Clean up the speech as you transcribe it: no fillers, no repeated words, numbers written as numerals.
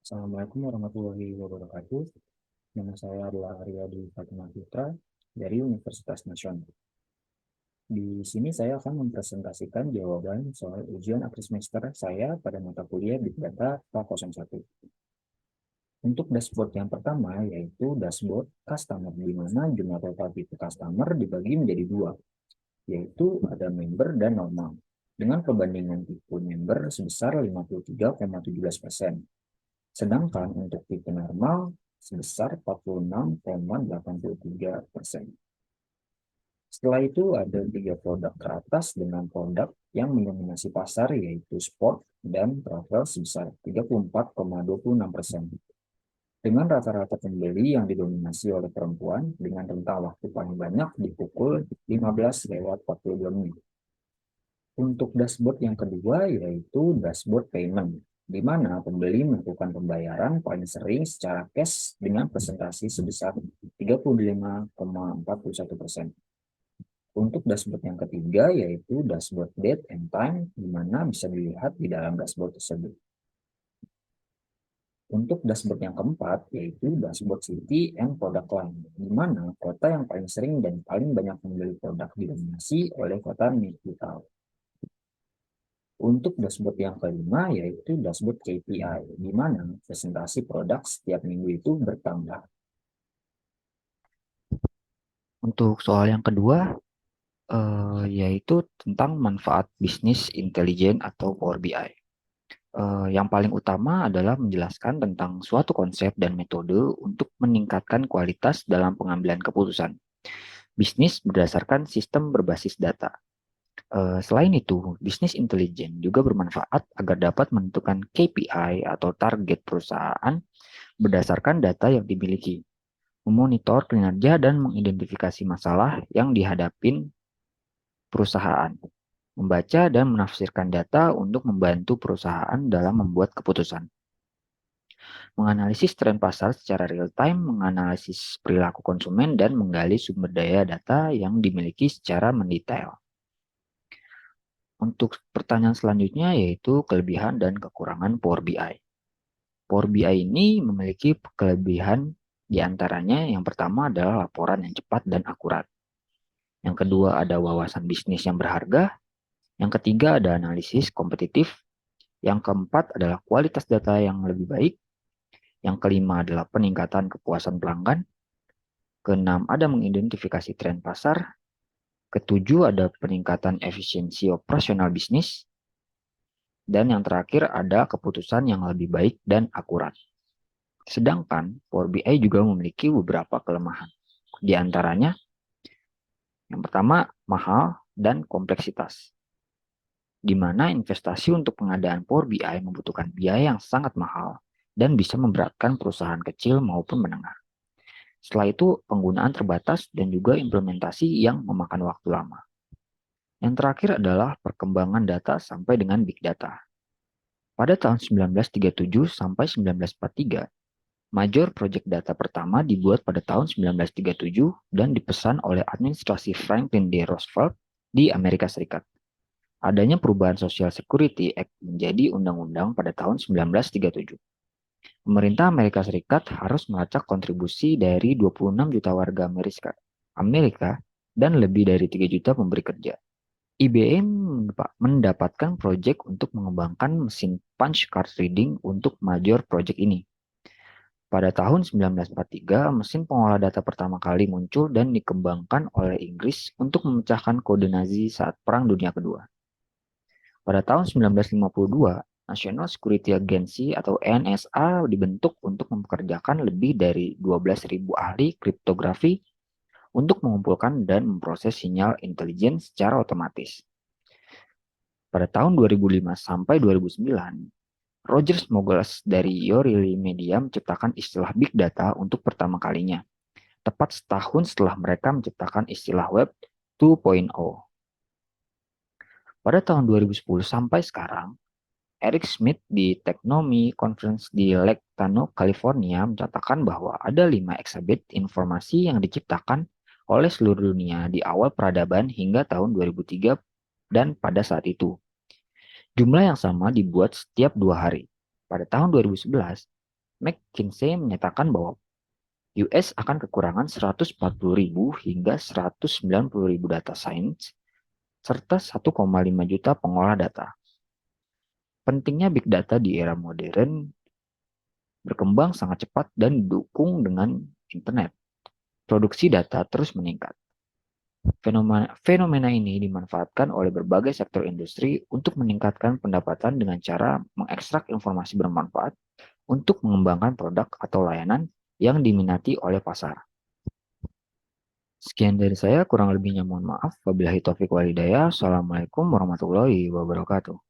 Assalamualaikum warahmatullahi wabarakatuh. Nama saya adalah Arya Dwi Fatima Putra dari Universitas Nasional. Di sini saya akan mempresentasikan jawaban soal ujian akhir semester saya pada mata kuliah Big Data K01. Untuk dashboard yang pertama yaitu dashboard customer, di mana jumlah total tipe customer dibagi menjadi dua, yaitu ada member dan normal, dengan perbandingan tipe member sebesar 53,17%. Sedangkan untuk tipe normal sebesar 46,83%. Setelah itu ada tiga produk teratas dengan produk yang mendominasi pasar yaitu sport dan travel sebesar 34,26%. Dengan rata-rata pembeli yang didominasi oleh perempuan dengan rentang waktu paling banyak di pukul 15:42 menit. Untuk dashboard yang kedua yaitu dashboard payment, di mana pembeli melakukan pembayaran paling sering secara cash dengan presentasi sebesar 35,41%. Untuk dashboard yang ketiga yaitu dashboard date and time, di mana bisa dilihat di dalam dashboard tersebut. Untuk dashboard yang keempat yaitu dashboard city and product line, di mana kota yang paling sering dan paling banyak membeli produk didominasi oleh kota metropolitan. Untuk dashboard yang kelima yaitu dashboard KPI, di mana presentasi produk setiap minggu itu bertambah. Untuk soal yang kedua, yaitu tentang manfaat bisnis intelijen atau Power BI. Yang paling utama adalah menjelaskan tentang suatu konsep dan metode untuk meningkatkan kualitas dalam pengambilan keputusan. Bisnis berdasarkan sistem berbasis data. Selain itu, bisnis intelijen juga bermanfaat agar dapat menentukan KPI atau target perusahaan berdasarkan data yang dimiliki, memonitor kinerja dan mengidentifikasi masalah yang dihadapin perusahaan, membaca dan menafsirkan data untuk membantu perusahaan dalam membuat keputusan, menganalisis tren pasar secara real-time, menganalisis perilaku konsumen, dan menggali sumber daya data yang dimiliki secara mendetail. Untuk pertanyaan selanjutnya yaitu kelebihan dan kekurangan Power BI. Power BI ini memiliki kelebihan diantaranya yang pertama adalah laporan yang cepat dan akurat. Yang kedua ada wawasan bisnis yang berharga. Yang ketiga ada analisis kompetitif. Yang keempat adalah kualitas data yang lebih baik. Yang kelima adalah peningkatan kepuasan pelanggan. Keenam ada mengidentifikasi tren pasar. Ketujuh ada peningkatan efisiensi operasional bisnis. Dan yang terakhir ada keputusan yang lebih baik dan akurat. Sedangkan Power BI juga memiliki beberapa kelemahan. Di antaranya, yang pertama mahal dan kompleksitas, di mana investasi untuk pengadaan Power BI membutuhkan biaya yang sangat mahal dan bisa memberatkan perusahaan kecil maupun menengah. Setelah itu, penggunaan terbatas dan juga implementasi yang memakan waktu lama. Yang terakhir adalah perkembangan data sampai dengan big data. Pada tahun 1937 sampai 1943, Major Project Data pertama dibuat pada tahun 1937 dan dipesan oleh administrasi Franklin D. Roosevelt di Amerika Serikat. Adanya perubahan Social Security Act menjadi undang-undang pada tahun 1937. Pemerintah Amerika Serikat harus melacak kontribusi dari 26 juta warga Amerika dan lebih dari 3 juta pemberi kerja. IBM mendapatkan proyek untuk mengembangkan mesin punch card reading untuk major project ini. Pada tahun 1943, mesin pengolah data pertama kali muncul dan dikembangkan oleh Inggris untuk memecahkan kode Nazi saat Perang Dunia Kedua. Pada tahun 1952, National Security Agency atau NSA dibentuk untuk mempekerjakan lebih dari 12.000 ahli kriptografi untuk mengumpulkan dan memproses sinyal intelijen secara otomatis. Pada tahun 2005 sampai 2009, Roger Smogels dari Yorili Media menciptakan istilah Big Data untuk pertama kalinya, tepat setahun setelah mereka menciptakan istilah Web 2.0. Pada tahun 2010 sampai sekarang, Eric Schmidt di Technomy Conference di Lake Tano, California mencatatkan bahwa ada 5 exabit informasi yang diciptakan oleh seluruh dunia di awal peradaban hingga tahun 2003 dan pada saat itu. Jumlah yang sama dibuat setiap 2 hari. Pada tahun 2011, McKinsey menyatakan bahwa US akan kekurangan 140.000 hingga 190.000 data science serta 1,5 juta pengolah data. Pentingnya big data di era modern berkembang sangat cepat dan didukung dengan internet. Produksi data terus meningkat. Fenomena ini dimanfaatkan oleh berbagai sektor industri untuk meningkatkan pendapatan dengan cara mengekstrak informasi bermanfaat untuk mengembangkan produk atau layanan yang diminati oleh pasar. Sekian dari saya, kurang lebihnya mohon maaf. Wabillahi taufiq walhidayah. Assalamualaikum warahmatullahi wabarakatuh.